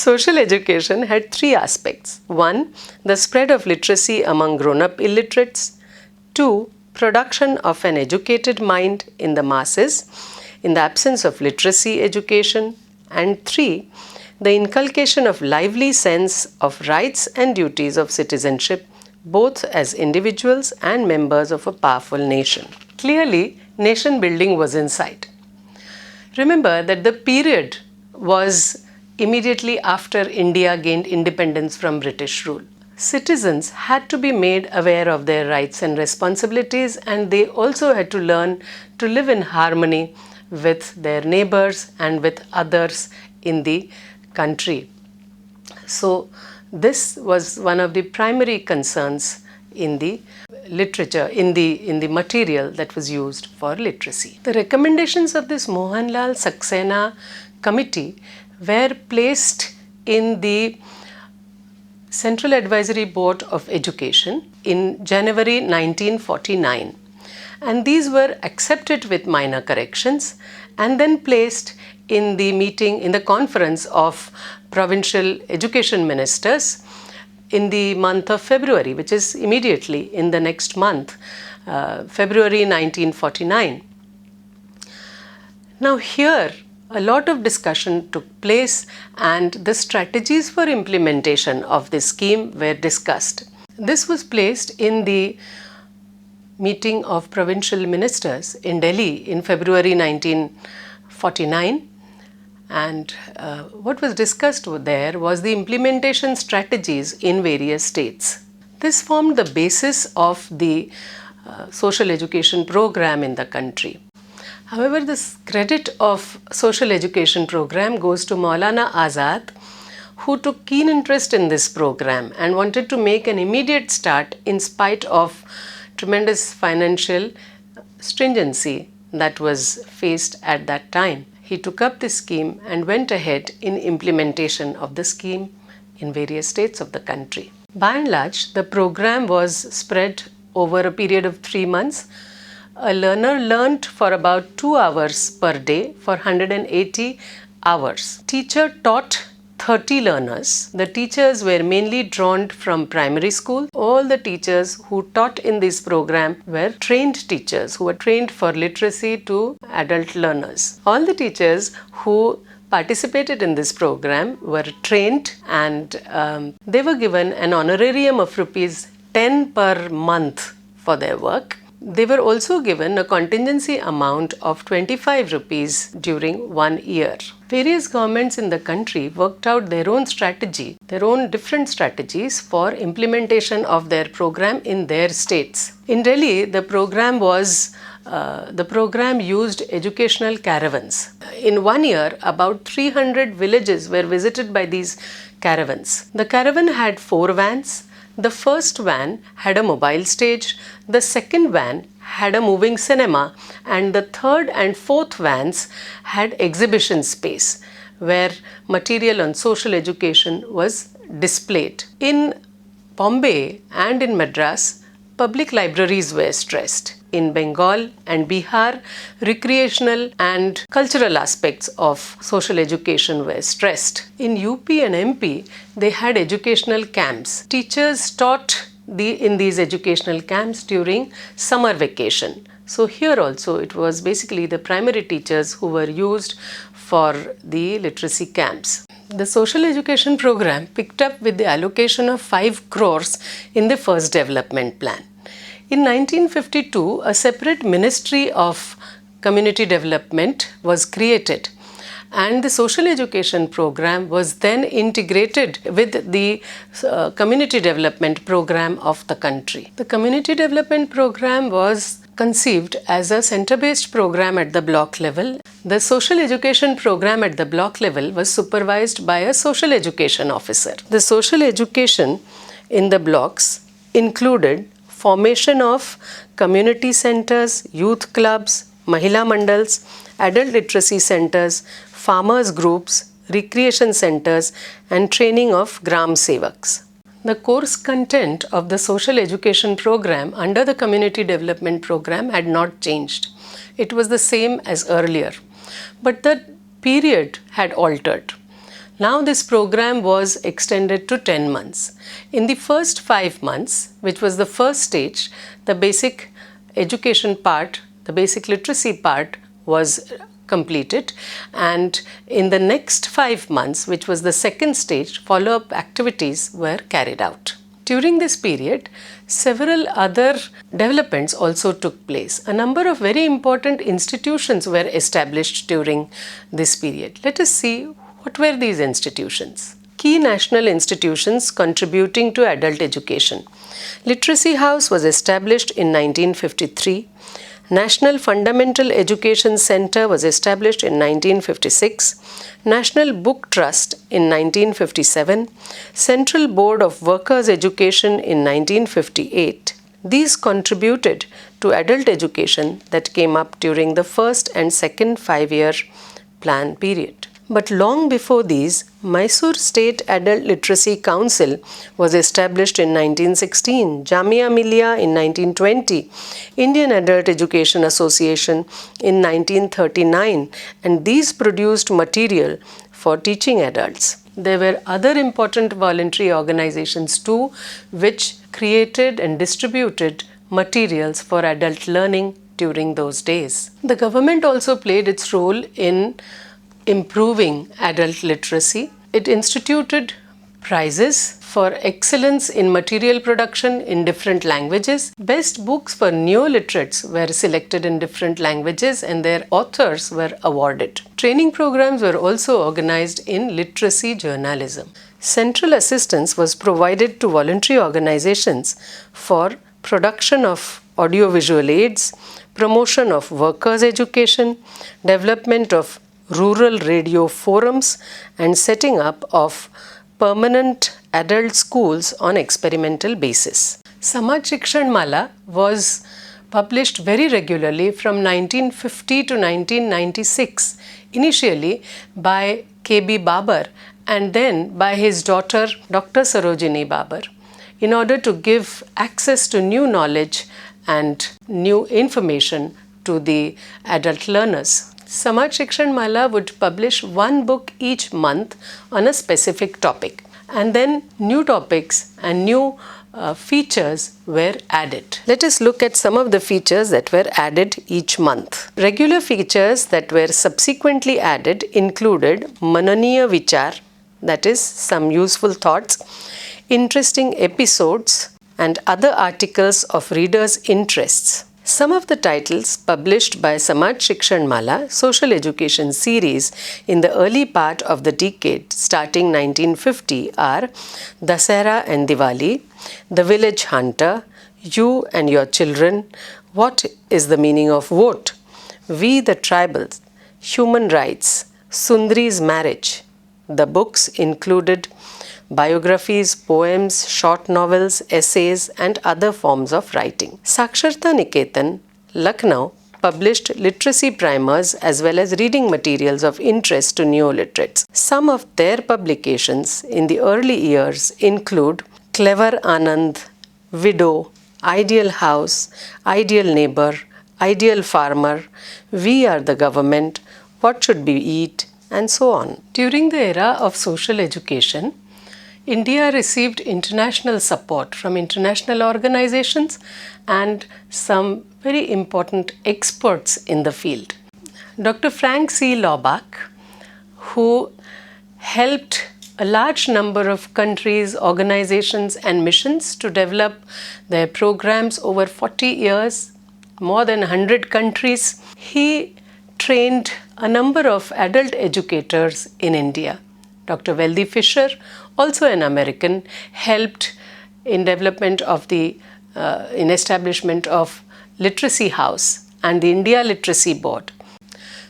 Social education had three aspects. 1. The spread of literacy among grown-up illiterates. 2. Production of an educated mind in the masses in the absence of literacy education. And 3. The inculcation of lively sense of rights and duties of citizenship, both as individuals and members of a powerful nation. Clearly, nation building was in sight. Remember that the period was immediately after India gained independence from British rule. Citizens had to be made aware of their rights and responsibilities, and they also had to learn to live in harmony with their neighbors and with others in the country. So this was one of the primary concerns in the literature, in the material that was used for literacy. The recommendations of this Mohanlal Saxena committee were placed in the Central Advisory Board of Education in January 1949, and these were accepted with minor corrections and then placed in the conference of provincial education ministers in the month of February, which is immediately in the next month, February 1949. Now here a lot of discussion took place and the strategies for implementation of this scheme were discussed. This was placed in the meeting of provincial ministers in Delhi in February 1949, and what was discussed there was the implementation strategies in various states. This formed the basis of the social education program in the country. However, this credit of social education program goes to Maulana Azad, who took keen interest in this program and wanted to make an immediate start in spite of tremendous financial stringency that was faced at that time. He took up this scheme and went ahead in implementation of the scheme in various states of the country. By and large, the program was spread over a period of 3 months. A learner learnt for about 2 hours per day for 180 hours. Teacher taught 30 learners. The teachers were mainly drawn from primary school. All the teachers who taught in this program were trained teachers who were trained for literacy to adult learners. All the teachers who participated in this program were trained, and they were given an honorarium of ₹10 per month for their work. They were also given a contingency amount of 25 rupees during 1 year. Various governments in the country worked out their own strategy, their own different strategies for implementation of their program in their states. In Delhi, the program used educational caravans. In 1 year, about 300 villages were visited by these caravans. The caravan had 4 vans. The first van had a mobile stage, the second van had a moving cinema, and the third and fourth vans had exhibition space where material on social education was displayed. In Bombay and in Madras, public libraries were stressed. In Bengal and Bihar, recreational and cultural aspects of social education were stressed. In UP and MP, they had educational camps. Teachers taught in these educational camps during summer vacation. So here also it was basically the primary teachers who were used for the literacy camps. The social education program picked up with the allocation of 5 crores in the first development plan. In 1952, a separate Ministry of Community Development was created, and the social education program was then integrated with the community development program of the country. The community development program was conceived as a center-based program at the block level. The social education program at the block level was supervised by a social education officer. The social education in the blocks included formation of community centers, youth clubs, Mahila Mandals, adult literacy centers, farmers groups, recreation centers, and training of Gram Sevaks. The course content of the social education program under the community development program had not changed. It was the same as earlier, but the period had altered. Now this program was extended to 10 months. In the first 5 months, which was the first stage, the basic education part, the basic literacy part was completed, and in the next 5 months, which was the second stage, follow-up activities were carried out. During this period, several other developments also took place. A number of very important institutions were established during this period. Let us see what were these institutions. Key national institutions contributing to adult education. Literacy House was established in 1953. National Fundamental Education Center was established in 1956, National Book Trust in 1957, Central Board of Workers' Education in 1958. These contributed to adult education that came up during the first and second 5-year plan period. But long before these, Mysore State Adult Literacy Council was established in 1916, Jamia Millia in 1920, Indian Adult Education Association in 1939, and these produced material for teaching adults. There were other important voluntary organizations too, which created and distributed materials for adult learning during those days. The government also played its role in improving adult literacy. It instituted prizes for excellence in material production in different languages. Best books for neo-literates were selected in different languages and their authors were awarded. Training programs were also organized in literacy journalism. Central assistance was provided to voluntary organizations for production of audiovisual aids, promotion of workers' education, development of rural radio forums, and setting up of permanent adult schools on experimental basis. Samaj Shikshan Mala was published very regularly from 1950 to 1996, initially by K.B. Babar and then by his daughter Dr. Sarojini Babar, in order to give access to new knowledge and new information to the adult learners. Samaj Shikshan Mala would publish one book each month on a specific topic, and then new topics and new features were added. Let us look at some of the features that were added each month. Regular features that were subsequently added included Mananiya Vichar, that is, some useful thoughts, interesting episodes, and other articles of readers' interests. Some of the titles published by Samaj Shikshan Mala social education series in the early part of the decade starting 1950 are Dasara and Diwali, The Village Hunter, You and Your Children, What is the Meaning of Vote, We the Tribals, Human Rights, Sundri's Marriage. The books included biographies, poems, short novels, essays, and other forms of writing. Saksharta Niketan, Lucknow, published literacy primers as well as reading materials of interest to neo-literates. Some of their publications in the early years include Clever Anand, Widow, Ideal House, Ideal Neighbor, Ideal Farmer, We Are the Government, What Should We Eat, and so on. During the era of social education, India received international support from international organizations and some very important experts in the field. Dr. Frank C. Laubach, who helped a large number of countries, organizations, and missions to develop their programs over 40 years, more than 100 countries, he trained a number of adult educators in India. Dr. Weldie Fisher, also an American, helped in development of in establishment of Literacy House and the India Literacy Board.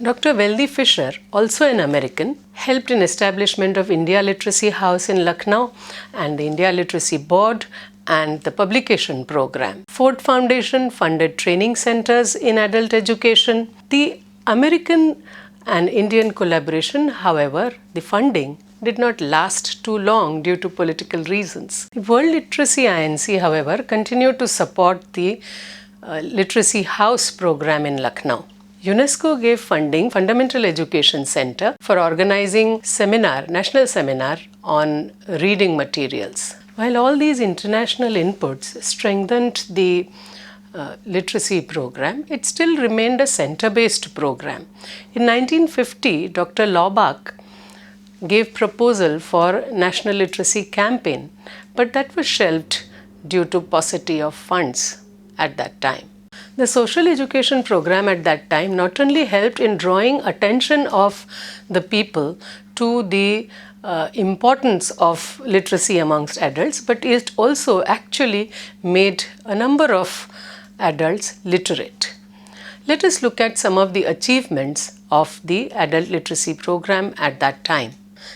Dr. Weldie Fisher, also an American, helped in establishment of India Literacy House in Lucknow and the India Literacy Board and the publication program. Ford Foundation funded training centers in adult education. The American and Indian collaboration, however, the funding did not last too long due to political reasons. The World Literacy INC, however, continued to support the Literacy House program in Lucknow. UNESCO gave funding Fundamental Education Center for organizing national seminar on reading materials. While all these international inputs strengthened the literacy program, it still remained a center-based program. In 1950, Dr. Laubach gave proposal for national literacy campaign, but that was shelved due to paucity of funds at that time. The social education program at that time not only helped in drawing attention of the people to the importance of literacy amongst adults, but it also actually made a number of adults literate. Let us look at some of the achievements of the adult literacy program at that time.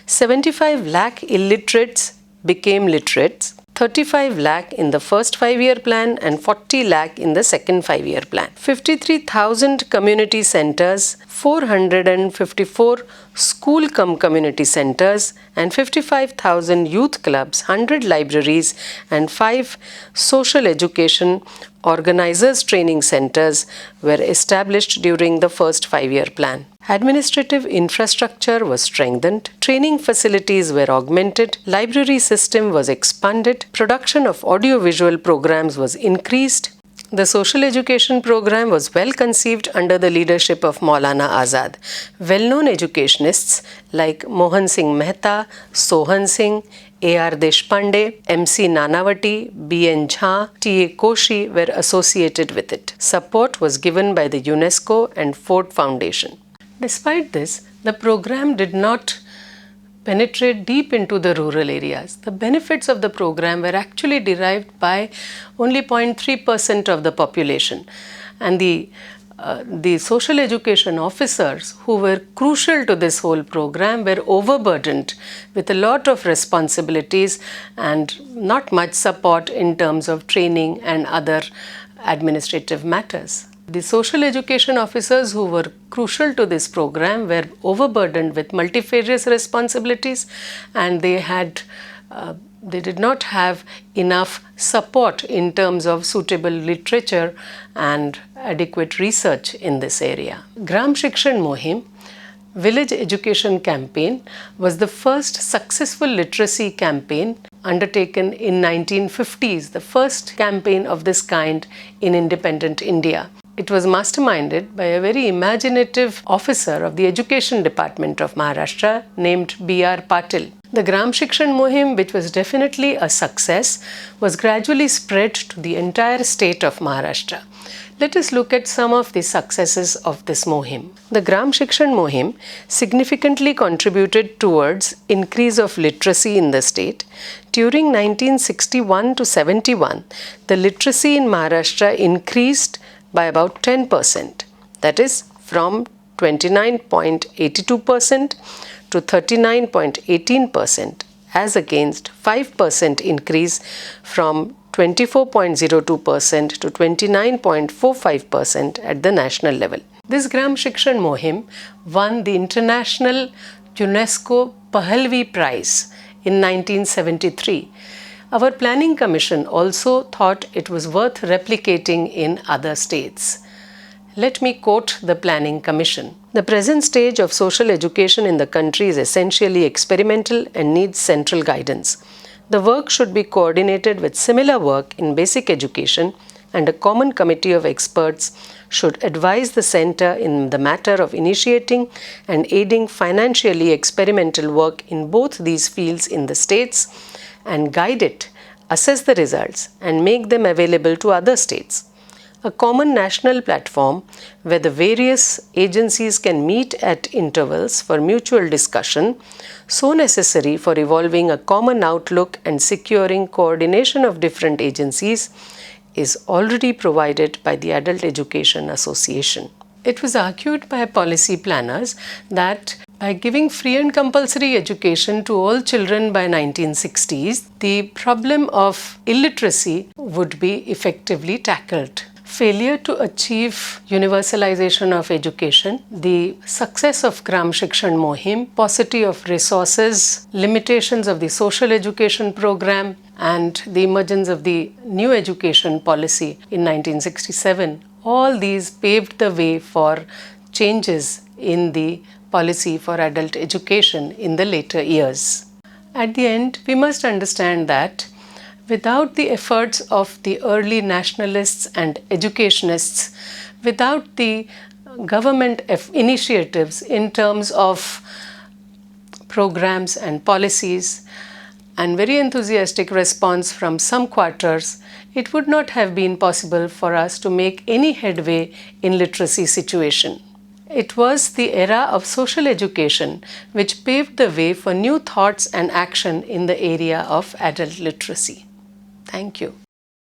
75 lakh illiterates became literates, 35 lakh in the first 5-year plan and 40 lakh in the second 5-year plan. 53,000 community centers, 454 school community centers and 55,000 youth clubs, 100 libraries and 5 social education organizers training centers were established during the first 5-year plan. Administrative infrastructure was strengthened, training facilities were augmented, library system was expanded, production of audiovisual programs was increased. The social education program was well conceived under the leadership of Maulana Azad. Well-known educationists like Mohan Singh Mehta, Sohan Singh, A.R. Deshpande, M.C. Nanavati, B.N. Jha, T.A. Koshi were associated with it. Support was given by the UNESCO and Ford Foundation. Despite this, the program did not penetrate deep into the rural areas. The benefits of the program were actually derived by only 0.3% of the population, and the social education officers who were crucial to this whole program were overburdened with a lot of responsibilities and not much support in terms of training and other administrative matters. The social education officers who were crucial to this program were overburdened with multifarious responsibilities, and they did not have enough support in terms of suitable literature and adequate research in this area. Gram Shikshan Mohim, Village Education Campaign, was the first successful literacy campaign undertaken in 1950s, the first campaign of this kind in independent India. It was masterminded by a very imaginative officer of the Education Department of Maharashtra named B.R. Patil. The Gram Shikshan Mohim, which was definitely a success, was gradually spread to the entire state of Maharashtra. Let us look at some of the successes of this Mohim. The Gram Shikshan Mohim significantly contributed towards increase of literacy in the state. During 1961 to 71, the literacy in Maharashtra increased by about 10%, that is from 29.82% to 39.18%, as against 5% increase from 24.02% to 29.45% at the national level. This Gram Shikshan Mohim won the International UNESCO Pahalvi Prize in 1973. Our Planning Commission also thought it was worth replicating in other states. Let me quote the Planning Commission. The present stage of social education in the country is essentially experimental and needs central guidance. The work should be coordinated with similar work in basic education, and a common committee of experts should advise the center in the matter of initiating and aiding financially experimental work in both these fields in the states and guide it, assess the results, and make them available to other states. A common national platform where the various agencies can meet at intervals for mutual discussion, so necessary for evolving a common outlook and securing coordination of different agencies, is already provided by the Adult Education Association. It was argued by policy planners that by giving free and compulsory education to all children by 1960s, the problem of illiteracy would be effectively tackled. Failure to achieve universalization of education, the success of Gram Shikshan Mohim, paucity of resources, limitations of the social education program, and the emergence of the new education policy in 1967, all these paved the way for changes in the policy for adult education in the later years. At the end, we must understand that without the efforts of the early nationalists and educationists, without the government initiatives in terms of programs and policies, and very enthusiastic response from some quarters, it would not have been possible for us to make any headway in literacy situation. It was the era of social education which paved the way for new thoughts and action in the area of adult literacy. Thank you.